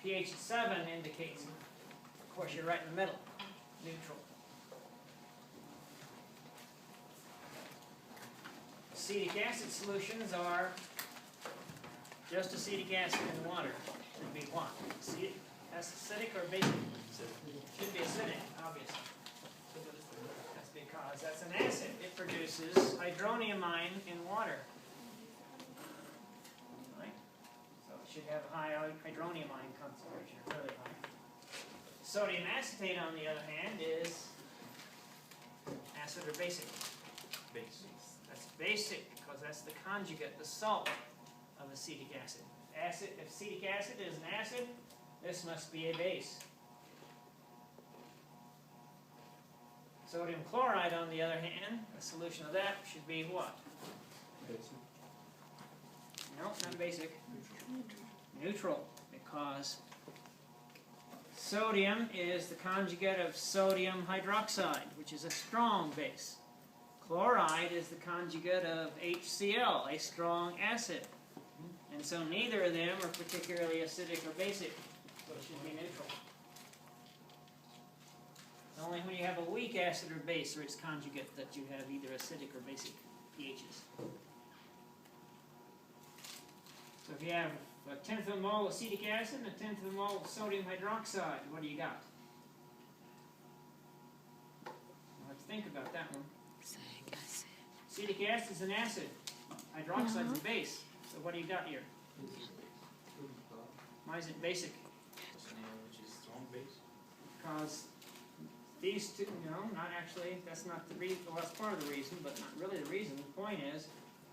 pH of 7 indicates, of course, you're right in the middle, neutral. Acetic acid solutions are just acetic acid in water. Should be what? Acidic or basic? Should be acidic, obviously. That's because that's an acid. It produces hydroniumine in water. Right? So it should have a high hydroniumine concentration, really high. Sodium acetate, on the other hand, is acid or basic? Base. That's basic because that's the conjugate, the salt of acetic acid. If acetic acid is an acid, this must be a base. Sodium chloride, on the other hand, a solution of that should be what? Basic. No, not basic. Neutral, because sodium is the conjugate of sodium hydroxide, which is a strong base. Chloride is the conjugate of HCl, a strong acid. And so neither of them are particularly acidic or basic, so it should be neutral. Only when you have a weak acid or base or its conjugate that you have either acidic or basic pHs. So if you have a tenth of a mole of acetic acid and a tenth of a mole of sodium hydroxide, what do you got? Let's think about that one. Acetic acid is an acid. Hydroxide is a base. So what do you got here? Why is it basic? Which is strong base. Because these two, no, not actually. That's not the reason. Well, that's part of the reason, but not really the reason. The point is,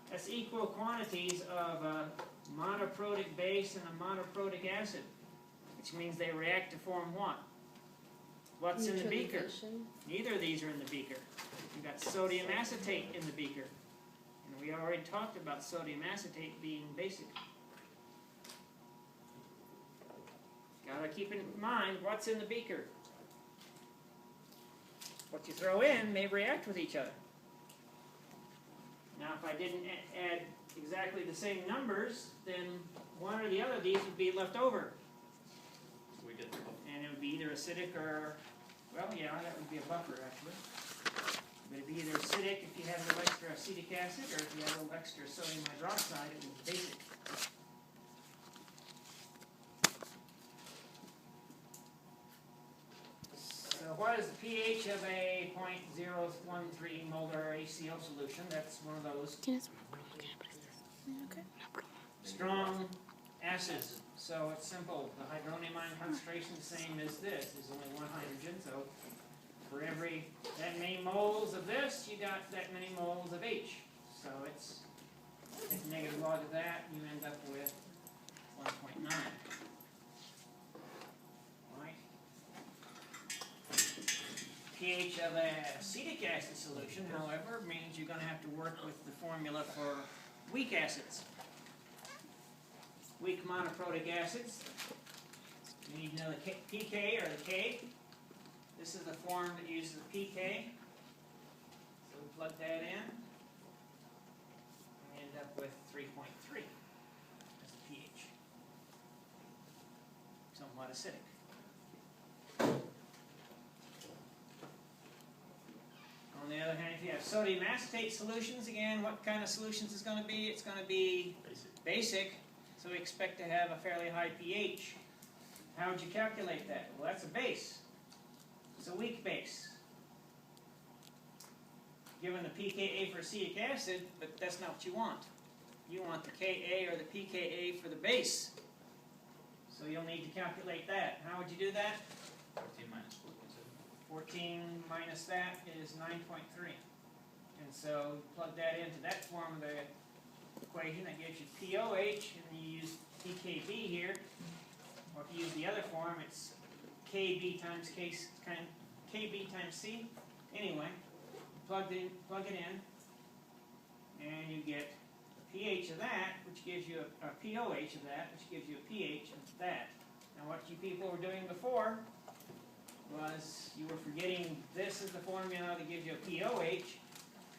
that's equal quantities of a monoprotic base and a monoprotic acid, which means they react to form what? What's in the beaker? Neither of these are in the beaker. You've got sodium acetate in the beaker. And we already talked about sodium acetate being basic. Gotta keep in mind what's in the beaker. What you throw in may react with each other. Now, if I didn't add exactly the same numbers, then one or the other of these would be left over. So we get the buffer. And it would be either acidic or, well, yeah, that would be a buffer, actually. But it'd be either acidic if you had a little extra acetic acid, or if you had a little extra sodium hydroxide, it would be basic. So what is the pH of a 0.013 molar HCl solution? That's one of those strong acids. So it's simple. The hydroniumine concentration is the same as this. There's only one hydrogen, so for every that many moles of this, you got that many moles of H. So it's negative log of that, you end up with 1.9. Right? pH of an acetic acid solution, however, means you're going to have to work with the formula for weak acids. Weak monoprotic acids. You need to know the pK or the K. This is the form that uses the pK. So we plug that in. And end up with 3.3 as the pH. Somewhat acidic. On the other hand, if you have sodium acetate solutions, again, what kind of solutions is going to be? It's going to be basic. So we expect to have a fairly high pH. How would you calculate that? Well, that's a base. It's a weak base. Given the pKa for acetic acid, but that's not what you want. You want the Ka or the pKa for the base. So you'll need to calculate that. How would you do that? 14 minus 14 minus that is 9.3. And so plug that into that form of the equation. That gives you POH, and you use pKb here. Or if you use the other form, it's Kb times Kb times C. Anyway, plug it in, and you get a pH of that, which gives you a POH of that, which gives you a pH of that. Now, what you people were doing before was you were forgetting this is the formula that gives you a POH,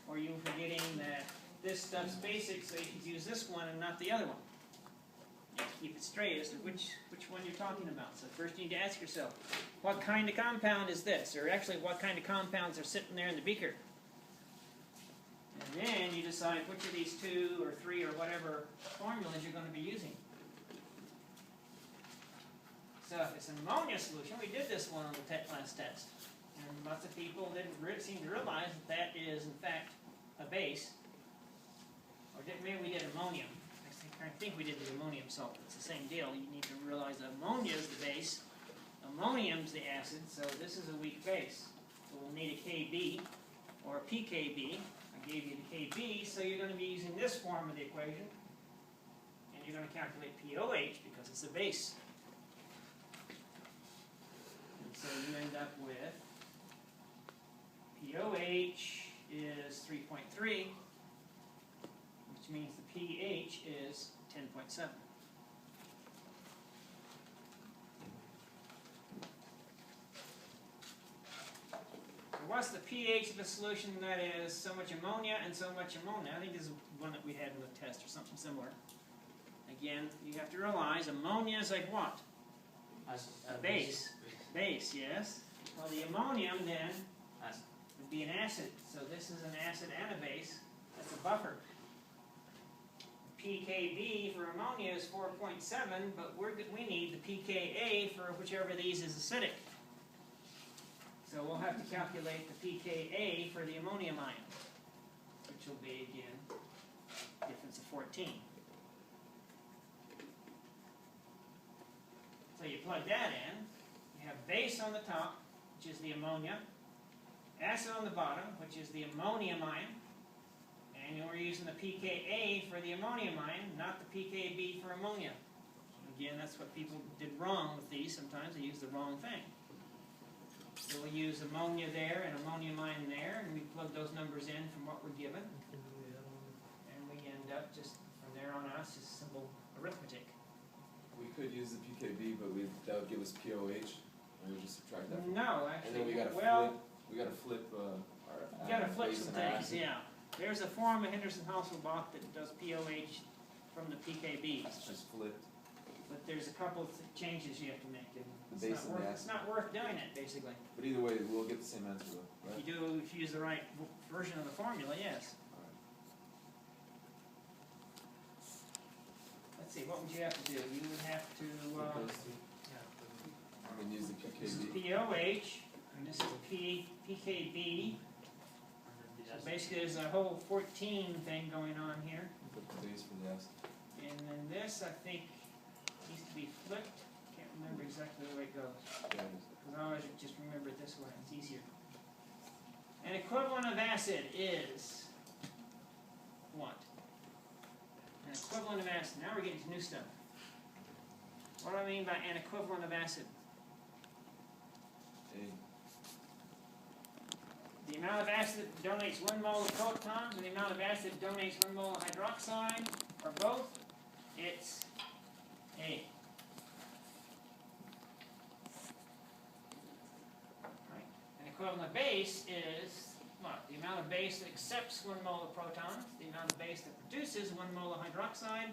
or you were forgetting that this stuff's basic, so you should use this one and not the other one. keep it straight as to which one you're talking about. So first you need to ask yourself, what kind of compound is this? Or actually, what kind of compounds are sitting there in the beaker? And then you decide which of these 2 or 3 or whatever formulas you're going to be using. So if it's an ammonia solution, we did this one on the last test. And lots of people didn't seem to realize that that is, in fact, a base. Or maybe we did ammonium. I think we did the ammonium salt. It's the same deal. You need to realize that ammonia is the base, ammonium's the acid, so this is a weak base. So we'll need a Kb or a pKb. I gave you the Kb, so you're going to be using this form of the equation. And you're going to calculate POH because it's a base. And so you end up with POH is 3.3, which means the pH is 10.7. What's the pH of a solution that is so much ammonia and so much ammonia? I think this is one that we had in the test or something similar. Again, you have to realize ammonia is like what? A base. Base, yes. Well, the ammonium then would be an acid. So this is an acid and a base. That's a buffer. pKb for ammonia is 4.7, but we need the pKa for whichever of these is acidic. So we'll have to calculate the pKa for the ammonium ion, which will be, again, difference of 14. So you plug that in. You have base on the top, which is the ammonia, acid on the bottom, which is the ammonium ion, and we're using the pKa for the ammonium ion, not the pKb for ammonia. Again, that's what people did wrong with these. Sometimes they use the wrong thing. So we'll use ammonia there and ammonium ion there, and we plug those numbers in from what we're given. And we end up just, from there on out, just simple arithmetic. We could use the pKb, but that would give us POH, and we just subtract that from No, actually, and then we gotta flip you gotta flip some things, yeah. There's a form of Henderson-Hasselbalch that does POH from the pKb's. It's just flipped. But there's a couple of changes you have to make. And The base and the acid. it's not worth doing it, basically. But either way, we'll get the same answer, though, right? If you use the right version of the formula, yes. All right. Let's see, what would you have to do? You would have to, Flip those two. And then use the this is pKb. POH, and this is PKB. So basically, there's a whole 14 thing going on here. Flip the base for the acid. And then this, I think, needs to be flipped. Can't remember exactly the way it goes. Yeah, Because I always just remember it this way. It's easier. An equivalent of acid is what? An equivalent of acid. Now we're getting to new stuff. What do I mean by an equivalent of acid? The amount of acid that donates 1 mole of protons, or the amount of acid that donates 1 mole of hydroxide, or both, it's A. Right. An equivalent of base is what? The amount of base that accepts 1 mole of protons, the amount of base that produces 1 mole of hydroxide,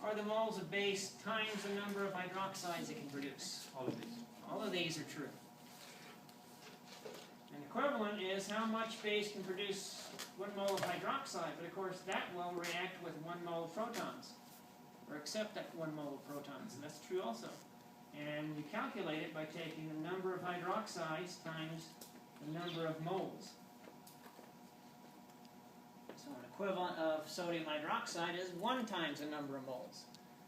or the moles of base times the number of hydroxides it can produce. All of these. All of these are true. An equivalent is how much base can produce 1 mole of hydroxide, but of course that will react with 1 mole of protons, or accept that 1 mole of protons, and that's true also. And you calculate it by taking the number of hydroxides times the number of moles. So an equivalent of sodium hydroxide is 1 times the number of moles.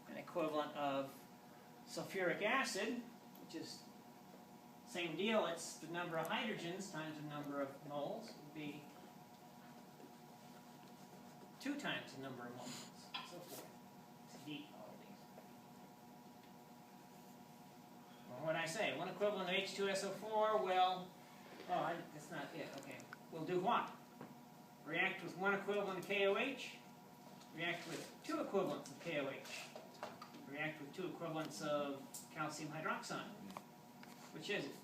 An equivalent of sulfuric acid, which is same deal, it's the number of hydrogens times the number of moles, would be 2 times the number of moles, and so forth. It's deep, all of these. Well, what did I say? 1 equivalent of H2SO4, well, that's not it, okay. We'll do what? React with 1 equivalent of KOH, react with 2 equivalents of KOH, react with 2 equivalents of calcium hydroxide. Which is it?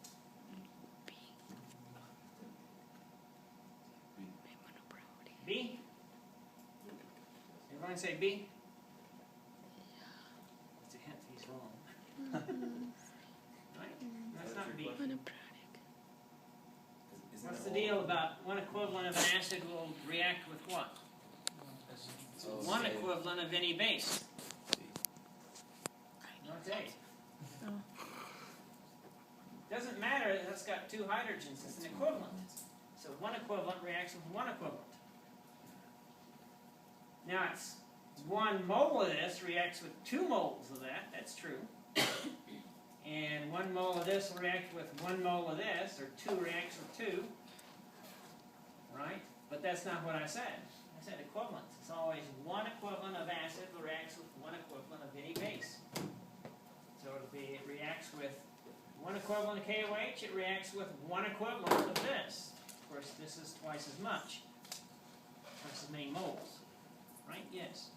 B? Everyone say B? Right? That's not B. Isn't What's it the all- deal about one equivalent of an acid will react with what? Oh, One same. equivalent of any base. Okay. Doesn't matter, that's got two hydrogens, it's an equivalent. So one equivalent reacts with one equivalent. Now it's 1 mole of this reacts with 2 moles of that, that's true. And 1 mole of this will react with 1 mole of this, or 2 reacts with 2. Right? But that's not what I said. I said equivalents. It's always 1 equivalent of acid reacts with 1 equivalent of any base. So it'll be, it reacts with 1 equivalent of KOH, it reacts with 1 equivalent of this. Of course, this is twice as much. Twice as many moles. Right? Yes.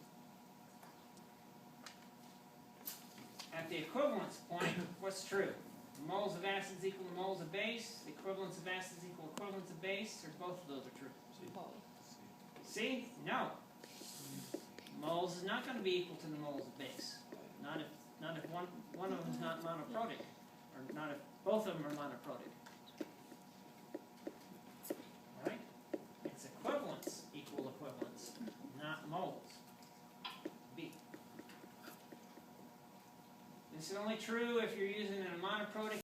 At the equivalence point, what's true? Moles of acids equal to moles of base, equivalents of acids equal to equivalents of base, or both of those are true? See? No. Moles is not going to be equal to the moles of base. Not if one of them is not monoprotic, or not if both of them are monoprotic. Right? It's equivalents equal equivalents, not moles. B. This is only true if you're using a monoprotic